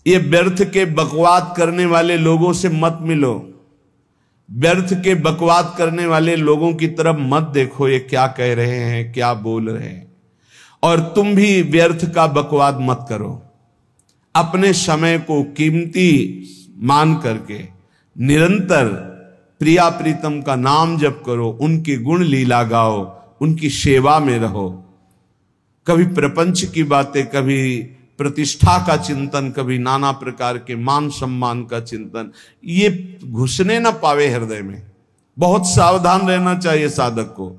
ये व्यर्थ के बकवाद करने वाले लोगों से मत मिलो, व्यर्थ के बकवाद करने वाले लोगों की तरफ मत देखो, ये क्या कह रहे हैं, क्या बोल रहे हैं। और तुम भी व्यर्थ का बकवाद मत करो। अपने समय को कीमती मान करके निरंतर प्रिया प्रीतम का नाम जप करो, उनके गुण लीला गाओ, उनकी सेवा में रहो। कभी प्रपंच की बातें, कभी प्रतिष्ठा का चिंतन, कभी नाना प्रकार के मान सम्मान का चिंतन, ये घुसने ना पावे हृदय में। बहुत सावधान रहना चाहिए साधक को।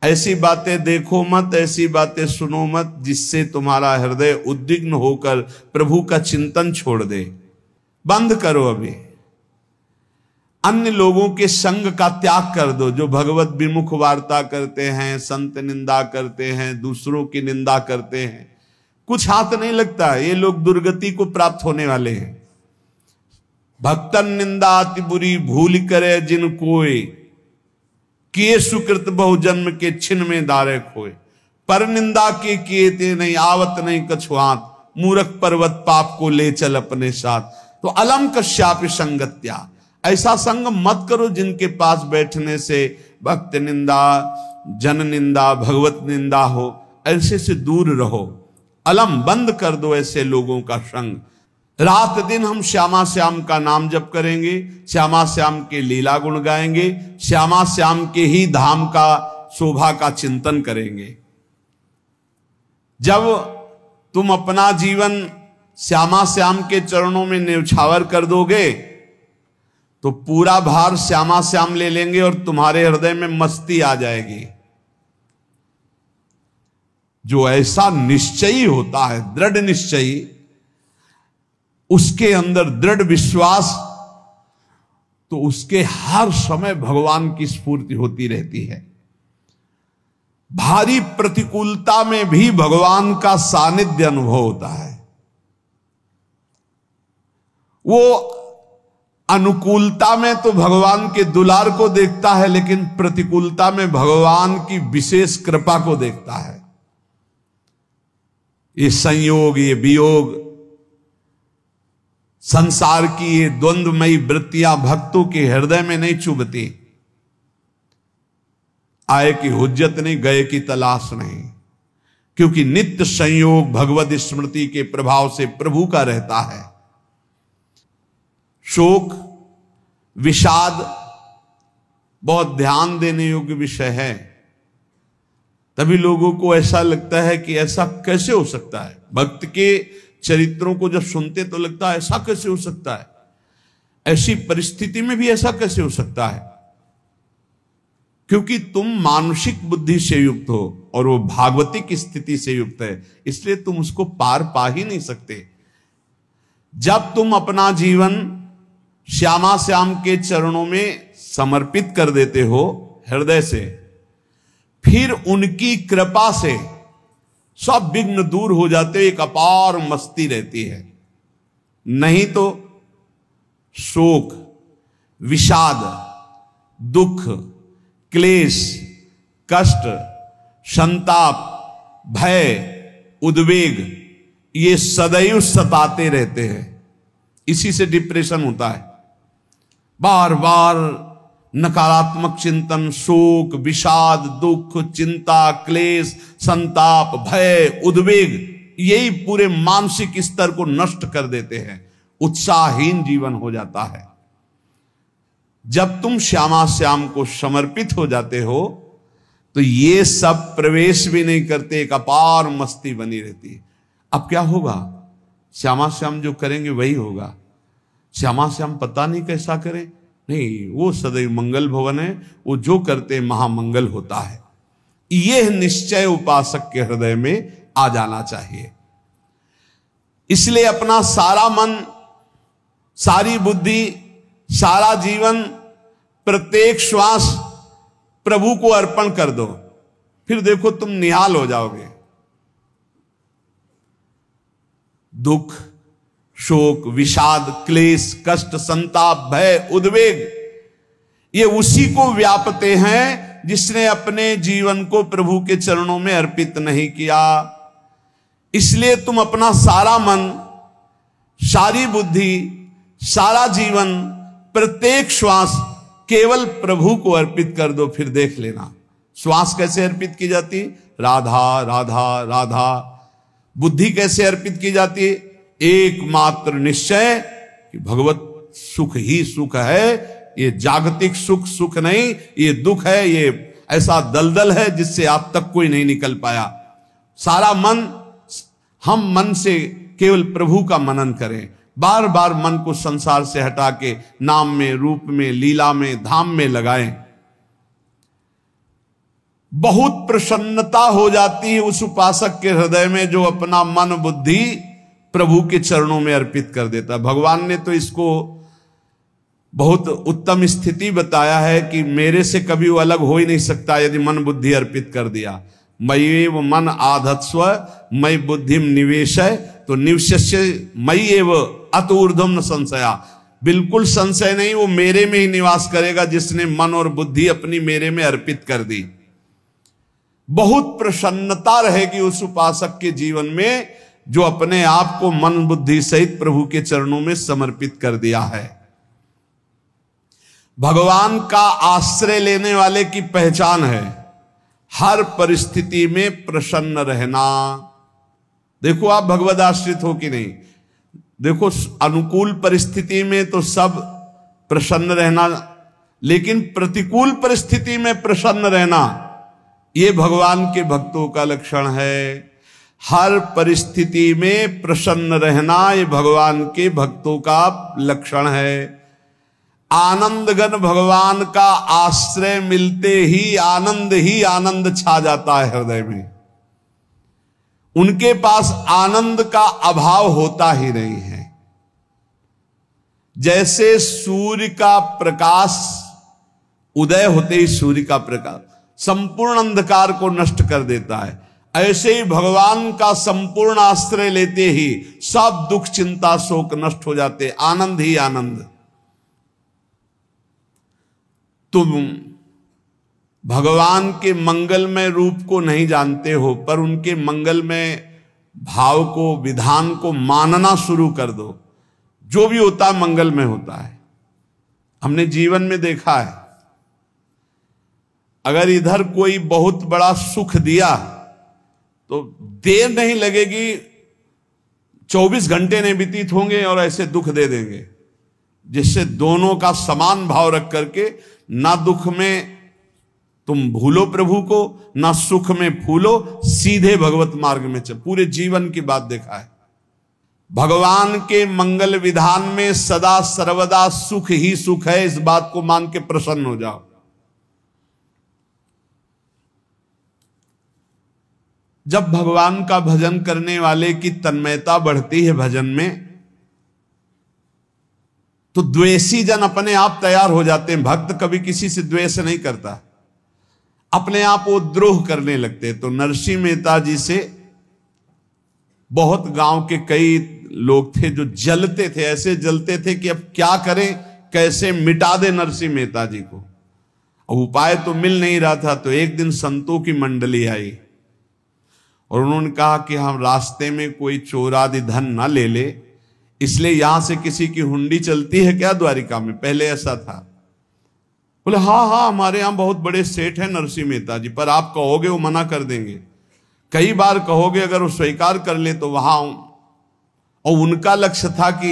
ऐसी बातें देखो मत, ऐसी बातें सुनो मत जिससे तुम्हारा हृदय उद्विग्न होकर प्रभु का चिंतन छोड़ दे। बंद करो अभी। अन्य लोगों के संग का त्याग कर दो, जो भगवत विमुख वार्ता करते हैं, संत निंदा करते हैं, दूसरों की निंदा करते हैं। कुछ हाथ नहीं लगता, ये लोग दुर्गति को प्राप्त होने वाले हैं। भक्तन निंदा अति बुरी भूल करे जिन कोय, किए सुकृत बहु जन्म के छिन में दारे खोए। पर निंदा के किए ते नहीं आवत नहीं कछुआत, मूर्ख पर्वत पाप को ले चल अपने साथ। तो अलम कश्यापि संगत्या, ऐसा संग मत करो जिनके पास बैठने से भक्त निंदा, जन निंदा, भगवत निंदा हो। ऐसे से दूर रहो। अलम बंद कर दो ऐसे लोगों का संग। रात दिन हम श्यामा श्याम का नाम जप करेंगे, श्यामा श्याम के लीला गुण गाएंगे, श्यामा श्याम के ही धाम का शोभा का चिंतन करेंगे। जब तुम अपना जीवन श्यामा श्याम के चरणों में न्यौछावर कर दोगे तो पूरा भार श्यामा श्याम ले लेंगे और तुम्हारे हृदय में मस्ती आ जाएगी। जो ऐसा निश्चयी होता है, दृढ़ निश्चयी, उसके अंदर दृढ़ विश्वास, तो उसके हर समय भगवान की स्फूर्ति होती रहती है। भारी प्रतिकूलता में भी भगवान का सानिध्य अनुभव होता है। वो अनुकूलता में तो भगवान के दुलार को देखता है, लेकिन प्रतिकूलता में भगवान की विशेष कृपा को देखता है। ये संयोग, ये वियोग, संसार की ये द्वंद्वमयी वृत्तियां भक्तों के हृदय में नहीं चुभती। आए की हुज्जत नहीं, गए की तलाश नहीं, क्योंकि नित्य संयोग भगवत स्मृति के प्रभाव से प्रभु का रहता है। शोक, विषाद बहुत ध्यान देने योग्य विषय है। तभी लोगों को ऐसा लगता है कि ऐसा कैसे हो सकता है। भक्त के चरित्रों को जब सुनते तो लगता है ऐसा कैसे हो सकता है, ऐसी परिस्थिति में भी ऐसा कैसे हो सकता है। क्योंकि तुम मानसिक बुद्धि से युक्त हो और वो भागवतिक स्थिति से युक्त है, इसलिए तुम उसको पार पा ही नहीं सकते। जब तुम अपना जीवन श्यामा श्याम के चरणों में समर्पित कर देते हो हृदय से, फिर उनकी कृपा से सब विघ्न दूर हो जाते, एक अपार मस्ती रहती है। नहीं तो शोक, विषाद, दुख, क्लेश, कष्ट, संताप, भय, उद्वेग, ये सदैव सताते रहते हैं। इसी से डिप्रेशन होता है। बार बार नकारात्मक चिंतन, शोक, विषाद, दुख, चिंता, क्लेश, संताप, भय, उद्वेग, यही पूरे मानसिक स्तर को नष्ट कर देते हैं। उत्साहहीन जीवन हो जाता है। जब तुम श्यामा श्याम को समर्पित हो जाते हो तो ये सब प्रवेश भी नहीं करते, एक अपार मस्ती बनी रहती है। अब क्या होगा? श्यामा श्याम जो करेंगे वही होगा। श्यामा श्याम पता नहीं कैसा करें, नहीं, वो सदैव मंगल भवन है, वो जो करते महामंगल होता है। यह निश्चय उपासक के हृदय में आ जाना चाहिए। इसलिए अपना सारा मन, सारी बुद्धि, सारा जीवन, प्रत्येक श्वास प्रभु को अर्पण कर दो, फिर देखो तुम निहाल हो जाओगे। दुख, शोक, विषाद, क्लेश, कष्ट, संताप, भय, उद्वेग, ये उसी को व्यापते हैं जिसने अपने जीवन को प्रभु के चरणों में अर्पित नहीं किया। इसलिए तुम अपना सारा मन सारी बुद्धि, सारा जीवन, प्रत्येक श्वास केवल प्रभु को अर्पित कर दो, फिर देख लेना श्वास कैसे अर्पित की जाती, राधा राधा राधा। बुद्धि कैसे अर्पित की जाती है, एकमात्र निश्चय कि भगवत सुख ही सुख है, ये जागतिक सुख सुख नहीं, ये दुख है, ये ऐसा दलदल है जिससे आज तक कोई नहीं निकल पाया। सारा मन, हम मन से केवल प्रभु का मनन करें, बार बार मन को संसार से हटा के नाम में, रूप में, लीला में, धाम में लगाएं। बहुत प्रसन्नता हो जाती है उस उपासक के हृदय में जो अपना मन बुद्धि प्रभु के चरणों में अर्पित कर देता है। भगवान ने तो इसको बहुत उत्तम स्थिति बताया है कि मेरे से कभी वो अलग हो ही नहीं सकता यदि मन बुद्धि अर्पित कर दिया। मय्येव मन आधत्स्व मयि बुद्धिम निवेशय, तो निवश्य मयि एव अत ऊर्ध्वं न संशया, बिल्कुल संशय नहीं, वो मेरे में ही निवास करेगा जिसने मन और बुद्धि अपनी मेरे में अर्पित कर दी। बहुत प्रसन्नता रहेगी उस उपासक के जीवन में जो अपने आप को मन बुद्धि सहित प्रभु के चरणों में समर्पित कर दिया है। भगवान का आश्रय लेने वाले की पहचान है हर परिस्थिति में प्रसन्न रहना। देखो आप भगवद आश्रित हो कि नहीं, देखो अनुकूल परिस्थिति में तो सब प्रसन्न रहना, लेकिन प्रतिकूल परिस्थिति में प्रसन्न रहना ये भगवान के भक्तों का लक्षण है। हर परिस्थिति में प्रसन्न रहना ये भगवान के भक्तों का लक्षण है। आनंदगन भगवान का आश्रय मिलते ही आनंद छा जाता है हृदय में। उनके पास आनंद का अभाव होता ही नहीं है। जैसे सूर्य का प्रकाश उदय होते ही सूर्य का प्रकाश संपूर्ण अंधकार को नष्ट कर देता है, ऐसे ही भगवान का संपूर्ण आश्रय लेते ही सब दुख चिंता शोक नष्ट हो जाते, आनंद ही आनंद। तुम भगवान के मंगलमय रूप को नहीं जानते हो, पर उनके मंगलमय भाव को, विधान को मानना शुरू कर दो। जो भी होता है मंगलमय होता है। हमने जीवन में देखा है, अगर इधर कोई बहुत बड़ा सुख दिया तो देर नहीं लगेगी, 24 घंटे नहीं व्यतीत होंगे और ऐसे दुख दे देंगे, जिससे दोनों का समान भाव रख करके ना दुख में तुम भूलो प्रभु को, ना सुख में फूलो, सीधे भगवत मार्ग में चल। पूरे जीवन की बात देखा है, भगवान के मंगल विधान में सदा सर्वदा सुख ही सुख है, इस बात को मान के प्रसन्न हो जाओ। जब भगवान का भजन करने वाले की तन्मयता बढ़ती है भजन में, तो द्वेषी जन अपने आप तैयार हो जाते हैं। भक्त कभी किसी से द्वेष नहीं करता, अपने आप वो द्रोह करने लगते हैं। तो नरसिंह मेहता जी से बहुत गांव के कई लोग थे जो जलते थे, ऐसे जलते थे कि अब क्या करें, कैसे मिटा दे नरसिंह मेहता जी को। अब उपाय तो मिल नहीं रहा था। तो एक दिन संतों की मंडली आई और उन्होंने कहा कि हम रास्ते में कोई चोर आदि धन ना ले ले, इसलिए यहां से किसी की हुंडी चलती है क्या द्वारिका में? पहले ऐसा था। बोले हाँ हाँ, हमारे यहां बहुत बड़े सेठ हैं नरसिंह मेहता जी, पर आप कहोगे वो मना कर देंगे। कई बार कहोगे, अगर वो स्वीकार कर ले तो वहां। और उनका लक्ष्य था कि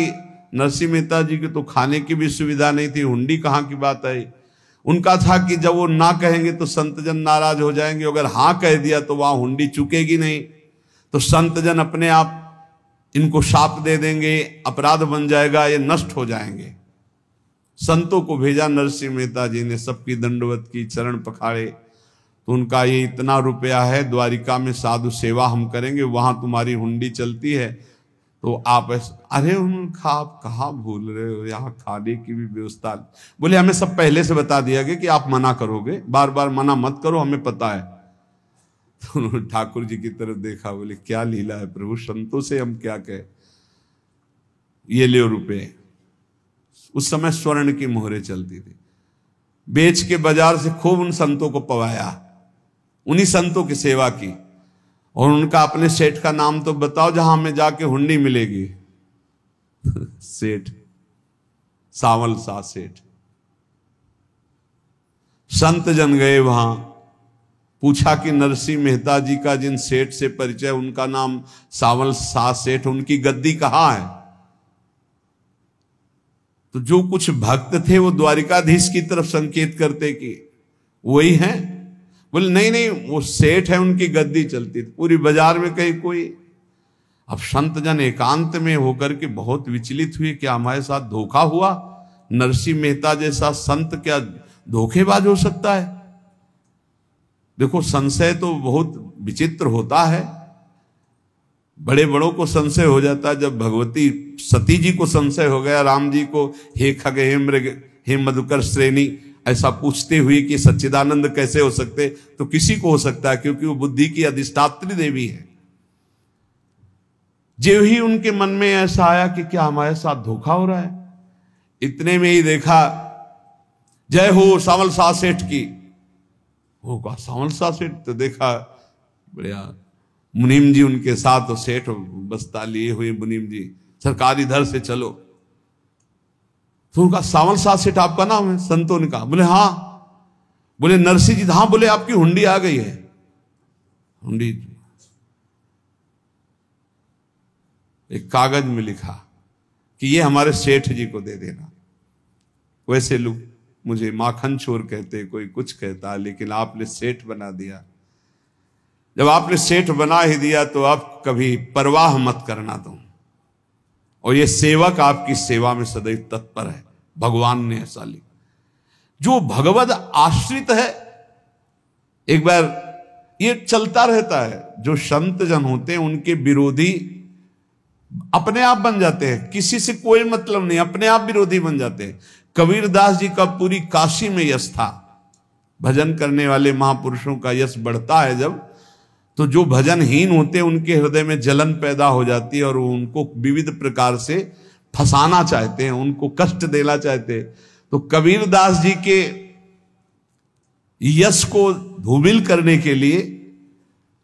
नरसिंह मेहता जी की तो खाने की भी सुविधा नहीं थी, हुंडी कहां की बात आई। उनका था कि जब वो ना कहेंगे तो संतजन नाराज हो जाएंगे, अगर हां कह दिया तो वहां हुंडी चुकेगी नहीं, तो संतजन अपने आप इनको शाप दे देंगे, अपराध बन जाएगा, ये नष्ट हो जाएंगे। संतों को भेजा नरसिंह मेहता जी ने, सबकी दंडवत की, चरण पखाड़े। तो उनका ये इतना रुपया है, द्वारिका में साधु सेवा हम करेंगे, वहां तुम्हारी हुंडी चलती है, तो आप अरे उनका आप कहाँ भूल रहे हो, यहाँ खाने की भी व्यवस्था। बोले हमें सब पहले से बता दिया गया कि आप मना करोगे, बार बार मना मत करो, हमें पता है। तो उन्होंने ठाकुर जी की तरफ देखा, बोले क्या लीला है प्रभु, संतों से हम क्या कहें, ये ले रुपए। उस समय स्वर्ण की मोहरें चलती थी, बेच के बाजार से खूब उन संतों को पवाया, उन्हीं संतों की सेवा की। और उनका अपने सेठ का नाम तो बताओ जहां हमें जाके हुंडी मिलेगी। सेठ, सावल शाह सेठ। संत जन गए वहां, पूछा कि नरसिंह मेहता जी का जिन सेठ से परिचय, उनका नाम सावल शाह सेठ, उनकी गद्दी कहां है? तो जो कुछ भक्त थे वो द्वारिकाधीश की तरफ संकेत करते कि वही हैं। बोले नहीं नहीं, वो सेठ है, उनकी गद्दी चलती थी। पूरी बाजार में कहीं कोई। अब संत जन एकांत में होकर के बहुत विचलित हुए, क्या हमारे साथ धोखा हुआ? नरसिंह मेहता जैसा संत क्या धोखेबाज हो सकता है? देखो, संशय तो बहुत विचित्र होता है। बड़े बड़ों को संशय हो जाता है। जब भगवती सती जी को संशय हो गया, राम जी को, हे खग हे मृग हे मधुकर श्रेणी, ऐसा पूछते हुए कि सच्चिदानंद कैसे हो सकते, तो किसी को हो सकता है, क्योंकि वो बुद्धि की अधिष्ठात्री देवी है। जो ही उनके मन में ऐसा आया कि क्या हमारे साथ धोखा हो रहा है, इतने में ही देखा जय हो सावल शाह सेठ की। वो कहा सावल शाह सेठ? तो देखा बढ़िया मुनीम जी उनके साथ, और सेठ बस्ता लिए हुए मुनीम जी, सरकार इधर से चलो। तो उनका सावल शाह सेठ आपका नाम है? संतों ने कहा। बोले हाँ। बोले नरसिंह जी? हाँ। बोले आपकी हुंडी आ गई है। हुंडी एक कागज में लिखा कि ये हमारे सेठ जी को दे देना। वैसे लोग मुझे माखन चोर कहते, कोई कुछ कहता, लेकिन आपने सेठ बना दिया। जब आपने सेठ बना ही दिया तो आप कभी परवाह मत करना तुम। और ये सेवक आपकी सेवा में सदैव तत्पर है। भगवान ने ऐसा लिखा। जो भगवद आश्रित है, एक बार ये चलता रहता है, जो संत जन होते हैं उनके विरोधी अपने आप बन जाते हैं, किसी से कोई मतलब नहीं, अपने आप विरोधी बन जाते हैं। कबीरदास जी का पूरी काशी में यश था। भजन करने वाले महापुरुषों का यश बढ़ता है जब, तो जो भजनहीन होते हैं उनके हृदय में जलन पैदा हो जाती है, और वो उनको विविध प्रकार से फंसाना चाहते हैं, उनको कष्ट देना चाहते हैं। तो कबीरदास जी के यश को धूमिल करने के लिए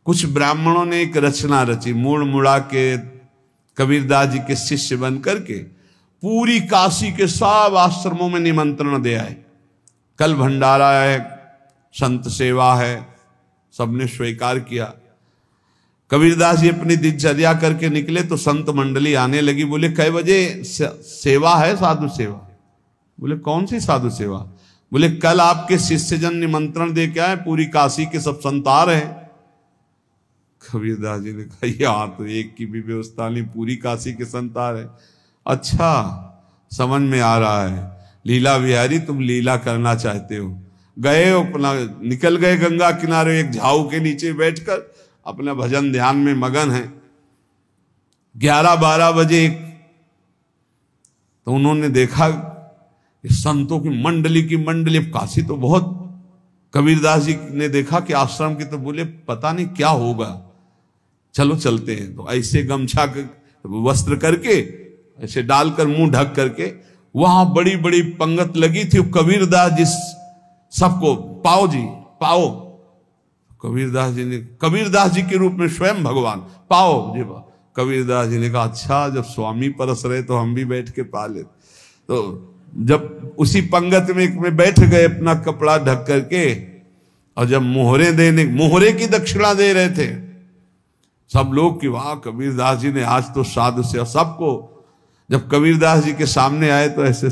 कुछ ब्राह्मणों ने एक रचना रची। मुड़ मुड़ा के कबीरदास जी के शिष्य बन करके पूरी काशी के सब आश्रमों में निमंत्रण दे आए। कल भंडारा है, संत सेवा है, सबने स्वीकार किया। कबीरदास जी अपनी दिनचर्या करके निकले तो संत मंडली आने लगी। बोले कै बजे सेवा है? साधु सेवा। बोले कौन सी साधु सेवा? बोले कल आपके शिष्यजन निमंत्रण दे के आए, पूरी काशी के सब संत आ रहे हैं। कबीरदास जी ने कहा यार तो एक की भी व्यवस्था नहीं, पूरी काशी के संत आ रहे। अच्छा, समझ में आ रहा है, लीला बिहारी तुम लीला करना चाहते हो। गए अपना निकल गए गंगा किनारे, एक झाऊ के नीचे बैठकर अपना भजन ध्यान में मगन है। 11-12 बजे तो उन्होंने देखा कि संतों की मंडली, काशी तो बहुत। कबीरदास जी ने देखा कि आश्रम की, तो बोले पता नहीं क्या होगा, चलो चलते हैं। तो ऐसे गमछा वस्त्र करके ऐसे डालकर मुंह ढक करके, वहां बड़ी बड़ी पंगत लगी थी। कबीरदास जी सबको पाओ जी पाओ। कबीरदास जी के रूप में स्वयं भगवान पाओ जी। कबीरदास जी ने कहा अच्छा, जब स्वामी परस रहे तो हम भी बैठ के पा ले। तो जब उसी पंगत में बैठ गए अपना कपड़ा ढक करके, और जब मोहरे की दक्षिणा दे रहे थे सब लोग कि वाह कबीरदास जी ने आज तो साधु से। सबको जब कबीरदास जी के सामने आए तो ऐसे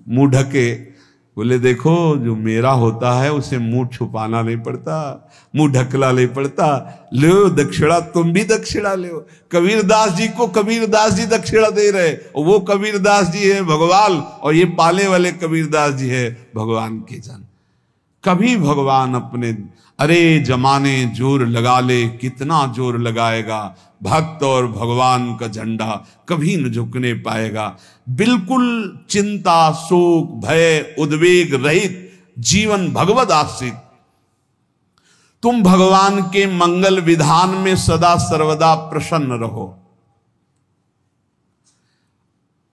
मुंह ढके, बोले देखो जो मेरा होता है उसे मुंह छुपाना नहीं पड़ता, मुंह ढकला नहीं पड़ता। लो दक्षिणा, तुम भी दक्षिणा लो। कबीरदास जी को कबीरदास जी दक्षिणा दे रहे, और वो कबीरदास जी है भगवान, और ये पाले वाले कबीरदास जी है भगवान के जन। कभी भगवान अपने, अरे जमाने जोर लगा ले, कितना जोर लगाएगा, भक्त और भगवान का झंडा कभी न झुकने पाएगा। बिल्कुल चिंता शोक भय उद्वेग रहित जीवन भगवत आश्रित। तुम भगवान के मंगल विधान में सदा सर्वदा प्रसन्न रहो।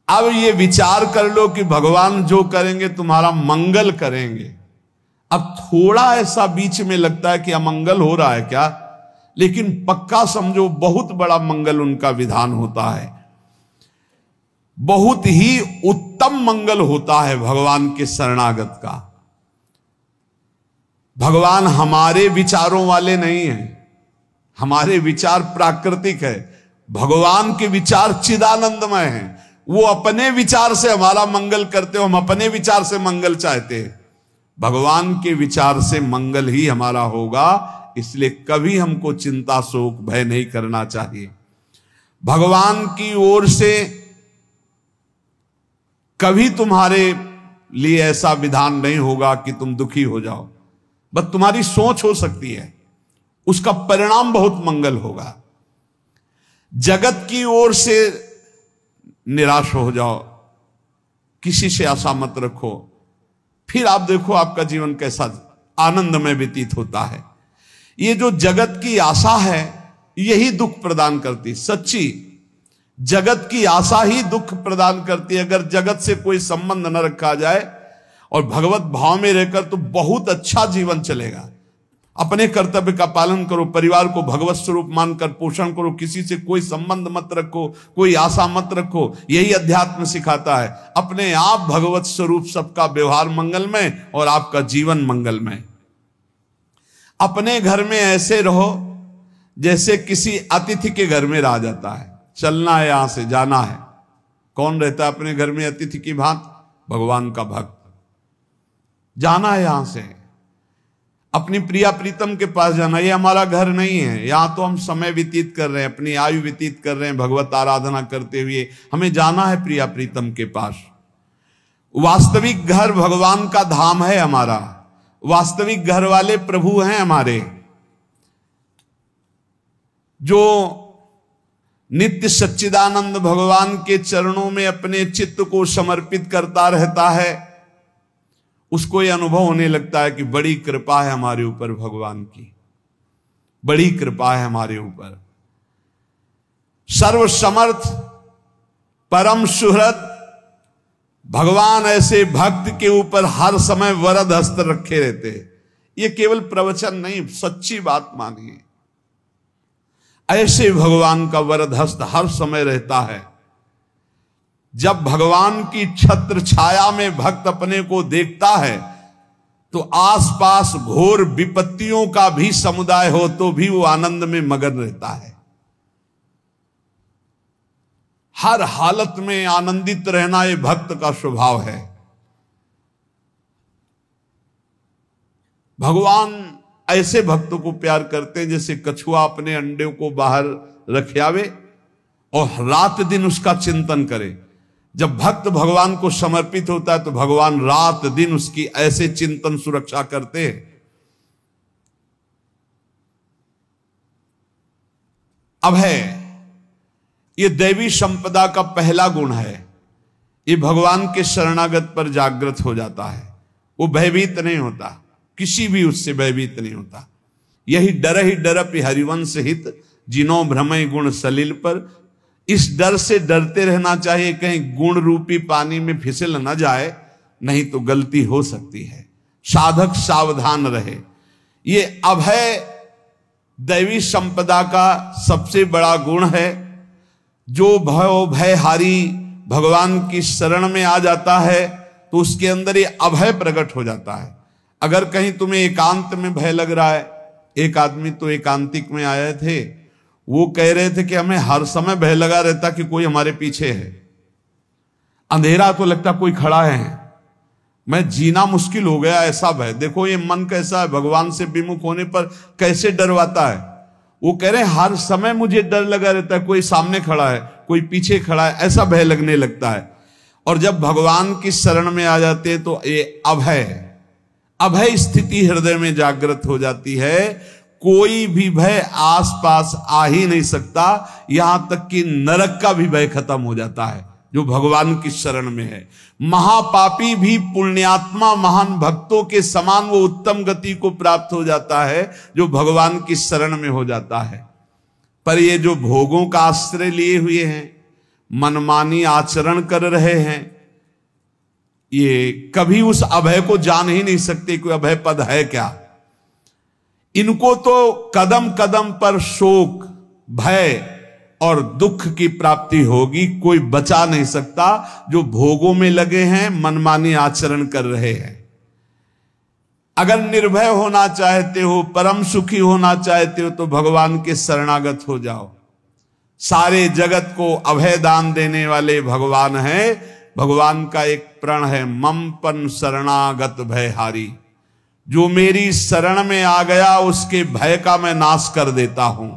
अब ये विचार कर लो कि भगवान जो करेंगे तुम्हारा मंगल करेंगे। अब थोड़ा ऐसा बीच में लगता है कि अमंगल हो रहा है क्या, लेकिन पक्का समझो बहुत बड़ा मंगल उनका विधान होता है। बहुत ही उत्तम मंगल होता है भगवान के शरणागत का। भगवान हमारे विचारों वाले नहीं हैं, हमारे विचार प्राकृतिक है, भगवान के विचार चिदानंदमय हैं। वो अपने विचार से हमारा मंगल करते हो, हम अपने विचार से मंगल चाहते हैं। भगवान के विचार से मंगल ही हमारा होगा, इसलिए कभी हमको चिंता शोक भय नहीं करना चाहिए। भगवान की ओर से कभी तुम्हारे लिए ऐसा विधान नहीं होगा कि तुम दुखी हो जाओ, बस तुम्हारी सोच हो सकती है, उसका परिणाम बहुत मंगल होगा। जगत की ओर से निराश हो जाओ, किसी से आशा मत रखो, फिर आप देखो आपका जीवन कैसा आनंदमय व्यतीत होता है। ये जो जगत की आशा है यही दुख प्रदान करती, सच्ची जगत की आशा ही दुख प्रदान करती है। अगर जगत से कोई संबंध न रखा जाए और भगवत भाव में रहकर तो बहुत अच्छा जीवन चलेगा। अपने कर्तव्य का पालन करो, परिवार को भगवत स्वरूप मानकर पोषण करो, किसी से कोई संबंध मत रखो, कोई आशा मत रखो, यही अध्यात्म सिखाता है। अपने आप भगवत स्वरूप, सबका व्यवहार मंगलमय और आपका जीवन मंगलमय। अपने घर में ऐसे रहो जैसे किसी अतिथि के घर में रह जाता है, चलना है यहां से जाना है। कौन रहता है अपने घर में अतिथि की भांति? भगवान का भक्त। जाना है यहां से, अपनी प्रिया प्रीतम के पास जाना। ये हमारा घर नहीं है, यहां तो हम समय व्यतीत कर रहे हैं, अपनी आयु व्यतीत कर रहे हैं भगवत आराधना करते हुए। हमें जाना है प्रिया प्रीतम के पास। वास्तविक घर भगवान का धाम है हमारा, वास्तविक घर वाले प्रभु हैं हमारे। जो नित्य सच्चिदानंद भगवान के चरणों में अपने चित्त को समर्पित करता रहता है, उसको यह अनुभव होने लगता है कि बड़ी कृपा है हमारे ऊपर, भगवान की बड़ी कृपा है हमारे ऊपर। सर्वसमर्थ परम सुहृद भगवान ऐसे भक्त के ऊपर हर समय वरद हस्त रखे रहते हैं। ये केवल प्रवचन नहीं, सच्ची बात मानिए। ऐसे भगवान का वरद हस्त हर समय रहता है। जब भगवान की छत्र छाया में भक्त अपने को देखता है तो आसपास घोर विपत्तियों का भी समुदाय हो तो भी वो आनंद में मगन रहता है। हर हालत में आनंदित रहना ये भक्त का स्वभाव है। भगवान ऐसे भक्तों को प्यार करते हैं जैसे कछुआ अपने अंडे को बाहर रख आवे और रात दिन उसका चिंतन करे। जब भक्त भगवान को समर्पित होता है तो भगवान रात दिन उसकी ऐसे चिंतन सुरक्षा करते हैं। अभय, ये दैवी संपदा का पहला गुण है। ये भगवान के शरणागत पर जागृत हो जाता है, वो भयभीत नहीं होता, किसी भी उससे भयभीत नहीं होता। यही डर ही डरप हरिवंश हित, जिनो भ्रमय गुण सलिल पर। इस डर से डरते रहना चाहिए कहीं गुण रूपी पानी में फिसल न जाए, नहीं तो गलती हो सकती है। साधक सावधान रहे। ये अभय दैवी संपदा का सबसे बड़ा गुण है। जो भयहारी भगवान की शरण में आ जाता है तो उसके अंदर ये अभय प्रकट हो जाता है। अगर कहीं तुम्हें एकांत में भय लग रहा है, एक आदमी तो एकांतिक में आए थे, वो कह रहे थे कि हमें हर समय भय लगा रहता कि कोई हमारे पीछे है, अंधेरा तो लगता कोई खड़ा है, मैं जीना मुश्किल हो गया, ऐसा भय। देखो ये मन कैसा है, भगवान से विमुख होने पर कैसे डरवाता है। वो कह रहे हैं हर समय मुझे डर लगा रहता है, कोई सामने खड़ा है, कोई पीछे खड़ा है, ऐसा भय लगने लगता है। और जब भगवान की शरण में आ जाते हैं तो ये अभय स्थिति हृदय में जागृत हो जाती है। कोई भी भय आसपास आ ही नहीं सकता, यहां तक कि नरक का भी भय खत्म हो जाता है जो भगवान की शरण में है। महापापी भी पुण्यात्मा महान भक्तों के समान वो उत्तम गति को प्राप्त हो जाता है जो भगवान की शरण में हो जाता है। पर ये जो भोगों का आश्रय लिए हुए हैं, मनमानी आचरण कर रहे हैं, ये कभी उस अभय को जान ही नहीं सकते कोई अभय पद है क्या। इनको तो कदम कदम पर शोक, भय और दुख की प्राप्ति होगी। कोई बचा नहीं सकता जो भोगों में लगे हैं, मनमानी आचरण कर रहे हैं। अगर निर्भय होना चाहते हो, परम सुखी होना चाहते हो, तो भगवान के शरणागत हो जाओ। सारे जगत को अभय दान देने वाले भगवान हैं। भगवान का एक प्रण है, ममपन शरणागत भयहारी। जो मेरी शरण में आ गया उसके भय का मैं नाश कर देता हूं।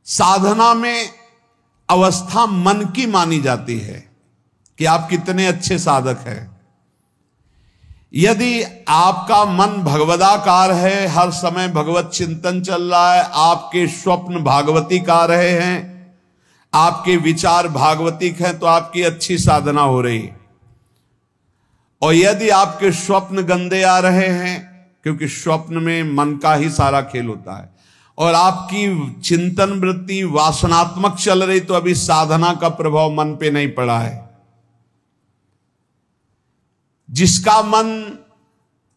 साधना में अवस्था मन की मानी जाती है कि आप कितने अच्छे साधक हैं। यदि आपका मन भगवदाकार है, हर समय भगवत चिंतन चल रहा है, आपके स्वप्न भागवती का रहे हैं, आपके विचार भागवतिक हैं, तो आपकी अच्छी साधना हो रही है। और यदि आपके स्वप्न गंदे आ रहे हैं, क्योंकि स्वप्न में मन का ही सारा खेल होता है, और आपकी चिंतन वृत्ति वासनात्मक चल रही, तो अभी साधना का प्रभाव मन पे नहीं पड़ा है। जिसका मन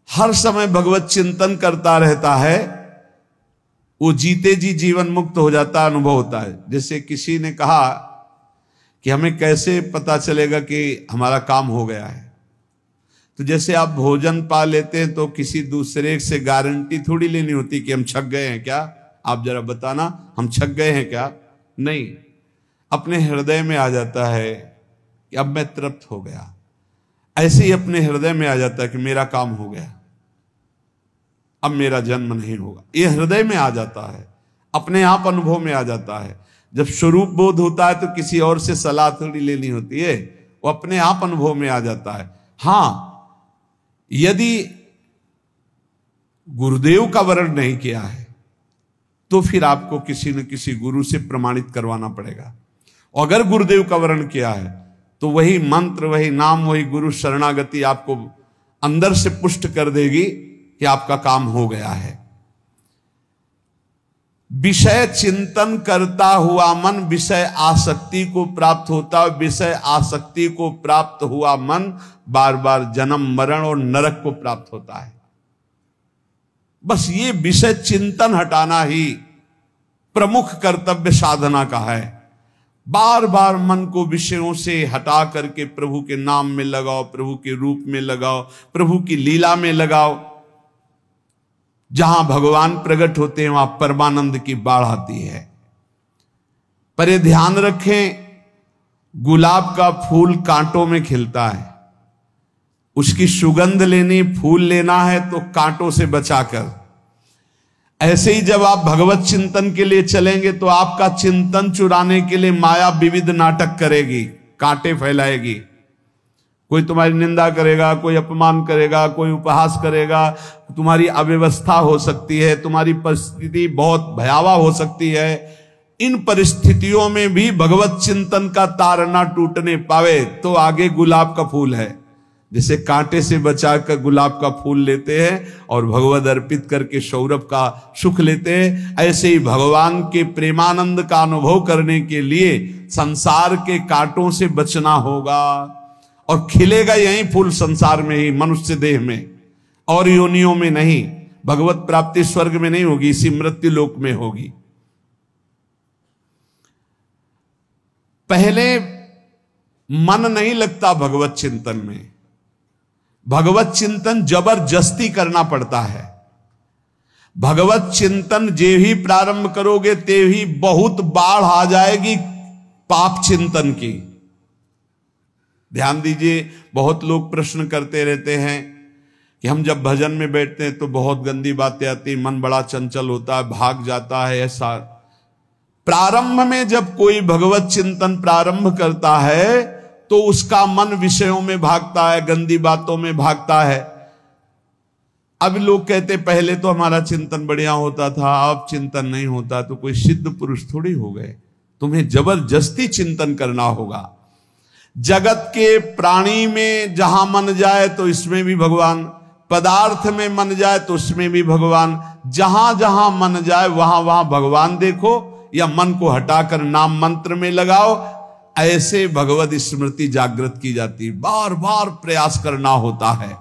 हर समय भगवत चिंतन करता रहता है, वो जीते जी जीवन मुक्त हो जाता, अनुभव होता है। जैसे किसी ने कहा कि हमें कैसे पता चलेगा कि हमारा काम हो गया है, तो जैसे आप भोजन पा लेते हैं तो किसी दूसरे से गारंटी थोड़ी लेनी होती कि हम छक गए हैं क्या, आप जरा बताना हम छक गए हैं क्या। नहीं, अपने हृदय में आ जाता है कि अब मैं तृप्त हो गया। ऐसे ही अपने हृदय में आ जाता है कि मेरा काम हो गया, अब मेरा जन्म नहीं होगा। ये हृदय में आ जाता है, अपने आप अनुभव में आ जाता है। जब स्वरूप बोध होता है तो किसी और से सलाह थोड़ी लेनी होती है, वो अपने आप अनुभव में आ जाता है। हां, यदि गुरुदेव का वर्ण नहीं किया है तो फिर आपको किसी न किसी गुरु से प्रमाणित करवाना पड़ेगा। और अगर गुरुदेव का वर्ण किया है तो वही मंत्र, वही नाम, वही गुरु शरणागति आपको अंदर से पुष्ट कर देगी कि आपका काम हो गया है। विषय चिंतन करता हुआ मन विषय आसक्ति को प्राप्त होता है। विषय आसक्ति को प्राप्त हुआ मन बार बार जन्म मरण और नरक को प्राप्त होता है। बस ये विषय चिंतन हटाना ही प्रमुख कर्तव्य साधना का है। बार बार मन को विषयों से हटा करके प्रभु के नाम में लगाओ, प्रभु के रूप में लगाओ, प्रभु की लीला में लगाओ। जहां भगवान प्रकट होते हैं वहां परमानंद की बाढ़ आती है। पर ये ध्यान रखें, गुलाब का फूल कांटों में खिलता है, उसकी सुगंध लेनी, फूल लेना है तो कांटों से बचाकर। ऐसे ही जब आप भगवत चिंतन के लिए चलेंगे तो आपका चिंतन चुराने के लिए माया विविध नाटक करेगी, कांटे फैलाएगी। कोई तुम्हारी निंदा करेगा, कोई अपमान करेगा, कोई उपहास करेगा, तुम्हारी अव्यवस्था हो सकती है, तुम्हारी परिस्थिति बहुत भयावह हो सकती है। इन परिस्थितियों में भी भगवत चिंतन का तार ना टूटने पावे तो आगे गुलाब का फूल है। जैसे कांटे से बचाकर गुलाब का फूल लेते हैं और भगवद अर्पित करके सौरभ का सुख लेते हैं, ऐसे ही भगवान के प्रेमानंद का अनुभव करने के लिए संसार के कांटों से बचना होगा। और खिलेगा यही फूल संसार में ही, मनुष्य देह में, और योनियों में नहीं। भगवत प्राप्ति स्वर्ग में नहीं होगी, इसी मृत्यु लोक में होगी। पहले मन नहीं लगता भगवत चिंतन में, भगवत चिंतन जबरदस्ती करना पड़ता है। भगवत चिंतन जे ही प्रारंभ करोगे ते ही बहुत बाढ़ आ जाएगी पाप चिंतन की। ध्यान दीजिए, बहुत लोग प्रश्न करते रहते हैं कि हम जब भजन में बैठते हैं तो बहुत गंदी बातें आती, मन बड़ा चंचल होता है, भाग जाता है। ऐसा प्रारंभ में जब कोई भगवत चिंतन प्रारंभ करता है तो उसका मन विषयों में भागता है, गंदी बातों में भागता है। अब लोग कहते पहले तो हमारा चिंतन बढ़िया होता था, अब चिंतन नहीं होता। तो कोई सिद्ध पुरुष थोड़ी हो गए, तुम्हें जबरदस्ती चिंतन करना होगा। जगत के प्राणी में जहां मन जाए तो इसमें भी भगवान, पदार्थ में मन जाए तो उसमें भी भगवान। जहां जहां मन जाए वहां वहां भगवान देखो, या मन को हटाकर नाम मंत्र में लगाओ। ऐसे भगवत स्मृति जागृत की जाती है, बार बार प्रयास करना होता है।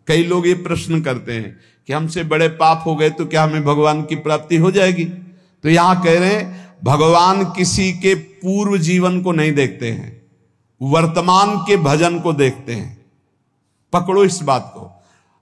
कई लोग ये प्रश्न करते हैं कि हमसे बड़े पाप हो गए तो क्या हमें भगवान की प्राप्ति हो जाएगी? तो यहां कह रहे हैं भगवान किसी के पूर्व जीवन को नहीं देखते हैं, वर्तमान के भजन को देखते हैं। पकड़ो इस बात को।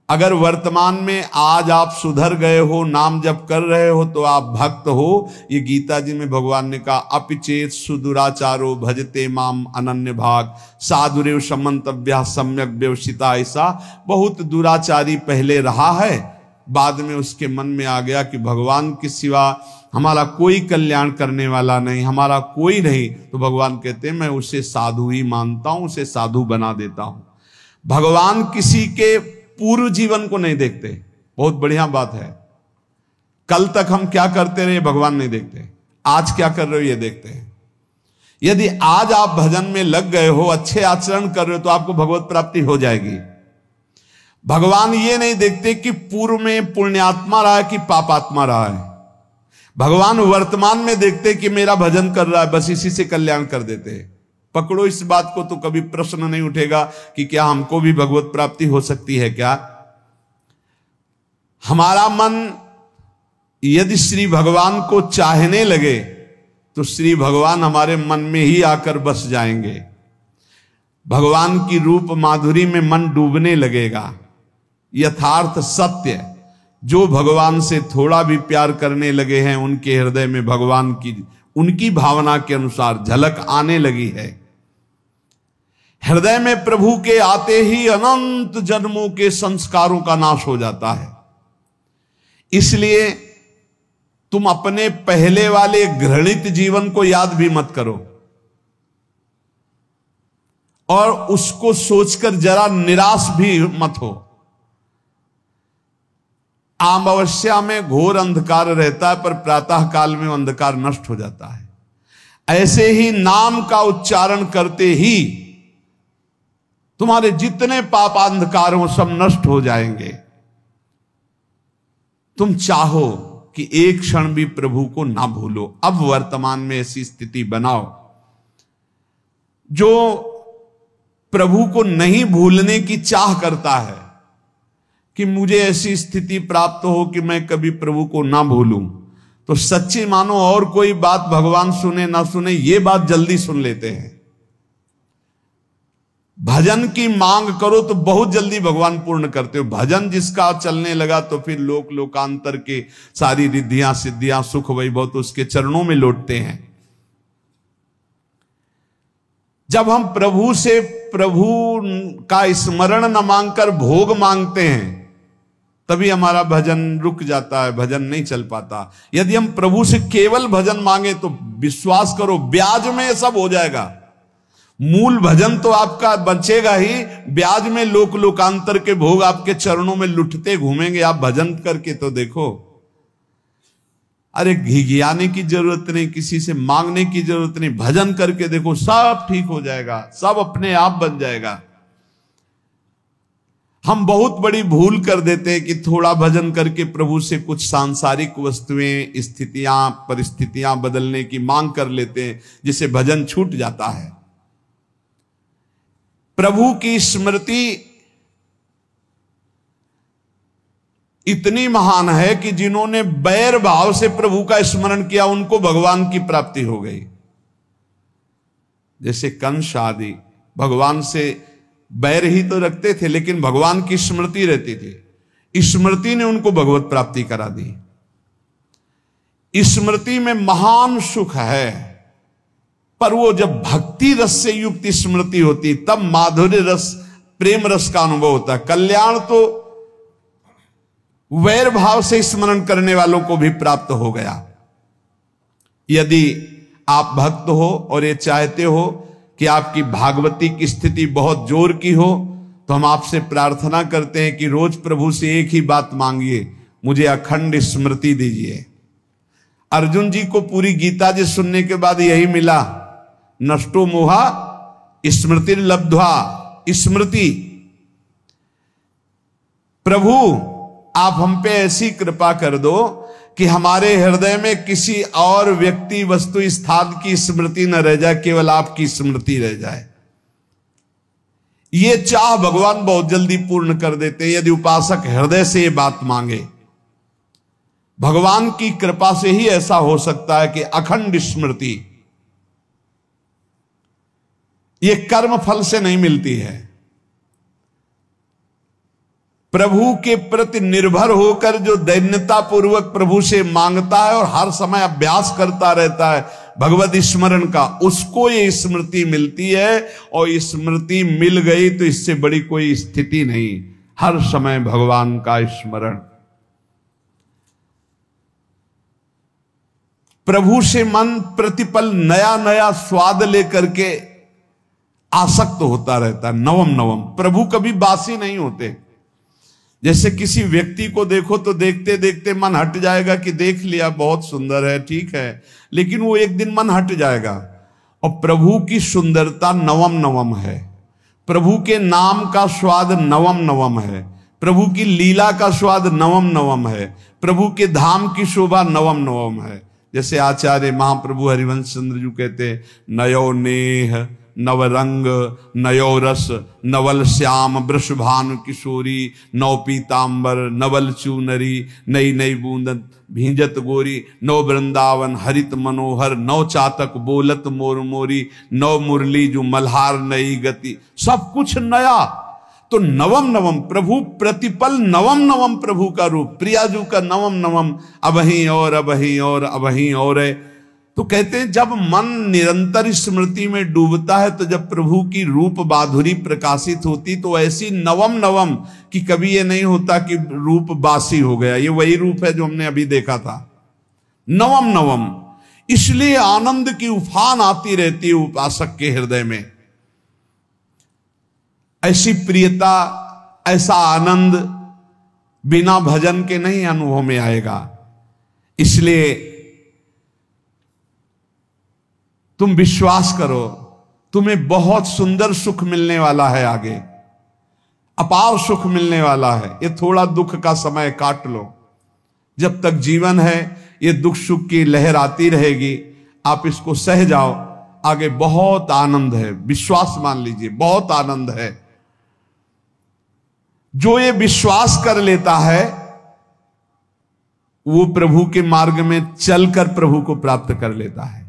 अगर वर्तमान में आज आप सुधर गए हो, नाम जप कर रहे हो, तो आप भक्त हो। ये गीता जी में भगवान ने कहा, अपिचेत सुदुराचारो भजते माम अनन्य भाग साधुरेव समंतव्या सम्यक व्यवसिता। ऐसा बहुत दुराचारी पहले रहा है, बाद में उसके मन में आ गया कि भगवान के सिवा हमारा कोई कल्याण करने वाला नहीं, हमारा कोई नहीं। तो भगवान कहते हैं मैं उसे साधु ही मानता हूं, उसे साधु बना देता हूं। भगवान किसी के पूर्व जीवन को नहीं देखते। बहुत बढ़िया बात है। कल तक हम क्या करते रहे भगवान नहीं देखते, आज क्या कर रहे हो ये देखते हैं। यदि आज आप भजन में लग गए हो, अच्छे आचरण कर रहे हो, तो आपको भगवत प्राप्ति हो जाएगी। भगवान ये नहीं देखते कि पूर्व में पुण्यात्मा रहा है कि पापात्मा रहा है। भगवान वर्तमान में देखते कि मेरा भजन कर रहा है, बस इसी से कल्याण कर देते हैं। पकड़ो इस बात को, तो कभी प्रश्न नहीं उठेगा कि क्या हमको भी भगवत प्राप्ति हो सकती है क्या। हमारा मन यदि श्री भगवान को चाहने लगे तो श्री भगवान हमारे मन में ही आकर बस जाएंगे। भगवान की रूप माधुरी में मन डूबने लगेगा। यथार्थ सत्य, जो भगवान से थोड़ा भी प्यार करने लगे हैं, उनके हृदय में भगवान की उनकी भावना के अनुसार झलक आने लगी है। हृदय में प्रभु के आते ही अनंत जन्मों के संस्कारों का नाश हो जाता है। इसलिए तुम अपने पहले वाले घृणित जीवन को याद भी मत करो और उसको सोचकर जरा निराश भी मत हो। अमावस्या में घोर अंधकार रहता है, पर प्रातः काल में अंधकार नष्ट हो जाता है। ऐसे ही नाम का उच्चारण करते ही तुम्हारे जितने पाप अंधकार हो सब नष्ट हो जाएंगे। तुम चाहो कि एक क्षण भी प्रभु को ना भूलो। अब वर्तमान में ऐसी स्थिति बनाओ। जो प्रभु को नहीं भूलने की चाह करता है कि मुझे ऐसी स्थिति प्राप्त हो कि मैं कभी प्रभु को ना भूलूं, तो सच्ची मानो और कोई बात भगवान सुने ना सुने, ये बात जल्दी सुन लेते हैं। भजन की मांग करो तो बहुत जल्दी भगवान पूर्ण करते हो। भजन जिसका चलने लगा तो फिर लोकांतर के सारी रिद्धियां सिद्धियां सुख वैभव तो उसके चरणों में लौटते हैं। जब हम प्रभु से प्रभु का स्मरण न मांगकर भोग मांगते हैं, तभी हमारा भजन रुक जाता है, भजन नहीं चल पाता। यदि हम प्रभु से केवल भजन मांगे तो विश्वास करो ब्याज में सब हो जाएगा। मूल भजन तो आपका बचेगा ही, ब्याज में लोकांतर के भोग आपके चरणों में लुटते घूमेंगे। आप भजन करके तो देखो। अरे घिघियाने की जरूरत नहीं, किसी से मांगने की जरूरत नहीं, भजन करके देखो, सब ठीक हो जाएगा, सब अपने आप बन जाएगा। हम बहुत बड़ी भूल कर देते हैं कि थोड़ा भजन करके प्रभु से कुछ सांसारिक वस्तुएं, स्थितियां, परिस्थितियां बदलने की मांग कर लेते हैं, जिससे भजन छूट जाता है। प्रभु की स्मृति इतनी महान है कि जिन्होंने बैर भाव से प्रभु का स्मरण किया उनको भगवान की प्राप्ति हो गई। जैसे कंस आदि भगवान से बैर ही तो रखते थे, लेकिन भगवान की स्मृति रहती थी। स्मृति ने उनको भगवत प्राप्ति करा दी। स्मृति में महान सुख है, पर वो जब भक्ति रस से युक्त स्मृति होती तब माधुर्य रस, प्रेम रस का अनुभव होता है। कल्याण तो वैर भाव से स्मरण करने वालों को भी प्राप्त हो गया। यदि आप भक्त हो और ये चाहते हो कि आपकी भागवती की स्थिति बहुत जोर की हो, तो हम आपसे प्रार्थना करते हैं कि रोज प्रभु से एक ही बात मांगिए, मुझे अखंड स्मृति दीजिए। अर्जुन जी को पूरी गीता जी सुनने के बाद यही मिला, नष्टो मोहा स्मृति लब्ध्वा। स्मृति, प्रभु आप हम पे ऐसी कृपा कर दो कि हमारे हृदय में किसी और व्यक्ति, वस्तु, स्थान की स्मृति न रह जाए, केवल आपकी स्मृति रह जाए। ये चाह भगवान बहुत जल्दी पूर्ण कर देते हैं यदि उपासक हृदय से ये बात मांगे। भगवान की कृपा से ही ऐसा हो सकता है कि अखंड स्मृति ये कर्म फल से नहीं मिलती है। प्रभु के प्रति निर्भर होकर जो दैन्यता पूर्वक प्रभु से मांगता है और हर समय अभ्यास करता रहता है भगवत स्मरण का, उसको ये स्मृति मिलती है। और स्मृति मिल गई तो इससे बड़ी कोई स्थिति नहीं, हर समय भगवान का स्मरण। प्रभु से मन प्रतिपल नया नया स्वाद लेकर के आसक्त होता रहता है, नवम नवम। प्रभु कभी बासी नहीं होते। जैसे किसी व्यक्ति को देखो तो देखते देखते मन हट जाएगा कि देख लिया, बहुत सुंदर है, ठीक है, लेकिन वो एक दिन मन हट जाएगा। और प्रभु की सुंदरता नवम नवम है, प्रभु के नाम का स्वाद नवम नवम है, प्रभु की लीला का स्वाद नवम नवम है, प्रभु के धाम की शोभा नवम नवम है। जैसे आचार्य महाप्रभु हरिवंश चंद्र जी कहते, नयो नेह नवरंग नयो रस नवल श्याम वृषभानु किशोरी, नव पीतांबर नवल चूनरी, नई नई बूंदन भींजत गोरी, नव वृंदावन हरित मनोहर, नव चातक बोलत मोर मोरी, नव मुरली जो मल्हार नई गति, सब कुछ नया। तो नवम नवम प्रभु प्रतिपल नवम नवम प्रभु का रूप, प्रियाजू का नवम नवम, अबहीं और अबहीं और अबहीं और है। तो कहते हैं जब मन निरंतर स्मृति में डूबता है तो जब प्रभु की रूप माधुरी प्रकाशित होती तो ऐसी नवम नवम कि कभी ये नहीं होता कि रूप बासी हो गया, ये वही रूप है जो हमने अभी देखा था, नवम नवम। इसलिए आनंद की उफान आती रहती है उपासक के हृदय में। ऐसी प्रियता, ऐसा आनंद बिना भजन के नहीं अनुभव में आएगा। इसलिए तुम विश्वास करो, तुम्हें बहुत सुंदर सुख मिलने वाला है, आगे अपार सुख मिलने वाला है। ये थोड़ा दुख का समय काट लो, जब तक जीवन है ये दुख सुख की लहर आती रहेगी, आप इसको सह जाओ, आगे बहुत आनंद है, विश्वास मान लीजिए, बहुत आनंद है। जो ये विश्वास कर लेता है वो प्रभु के मार्ग में चलकर प्रभु को प्राप्त कर लेता है।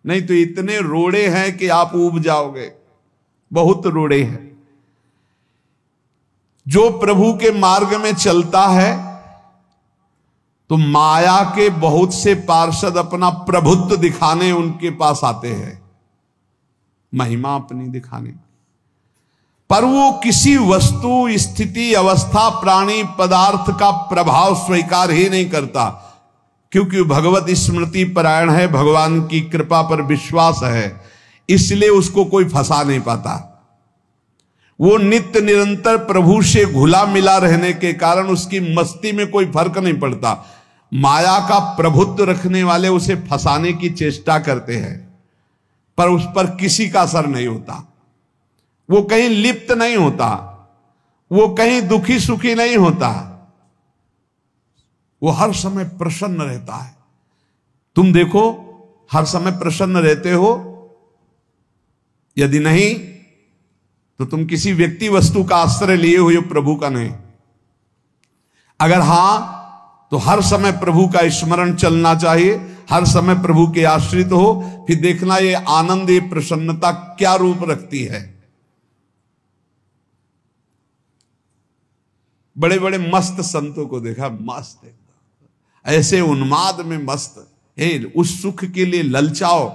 नहीं तो इतने रोड़े हैं कि आप ऊब जाओगे, बहुत रोड़े हैं। जो प्रभु के मार्ग में चलता है तो माया के बहुत से पार्षद अपना प्रभुत्व दिखाने उनके पास आते हैं, महिमा अपनी दिखाने, पर वो किसी वस्तु स्थिति अवस्था प्राणी पदार्थ का प्रभाव स्वीकार ही नहीं करता, क्योंकि भगवत स्मृति परायण है, भगवान की कृपा पर विश्वास है, इसलिए उसको कोई फंसा नहीं पाता। वो नित्य निरंतर प्रभु से घुला मिला रहने के कारण उसकी मस्ती में कोई फर्क नहीं पड़ता। माया का प्रभुत्व रखने वाले उसे फंसाने की चेष्टा करते हैं, पर उस पर किसी का असर नहीं होता, वो कहीं लिप्त नहीं होता, वो कहीं दुखी सुखी नहीं होता, वो हर समय प्रसन्न रहता है। तुम देखो, हर समय प्रसन्न रहते हो? यदि नहीं तो तुम किसी व्यक्ति वस्तु का आश्रय लिए हुए, प्रभु का नहीं। अगर हां तो हर समय प्रभु का स्मरण चलना चाहिए, हर समय प्रभु के आश्रित हो, फिर देखना ये आनंद, ये प्रसन्नता क्या रूप रखती है। बड़े बड़े मस्त संतों को देखा, मस्त ऐसे उन्माद में मस्त है, उस सुख के लिए ललचाओ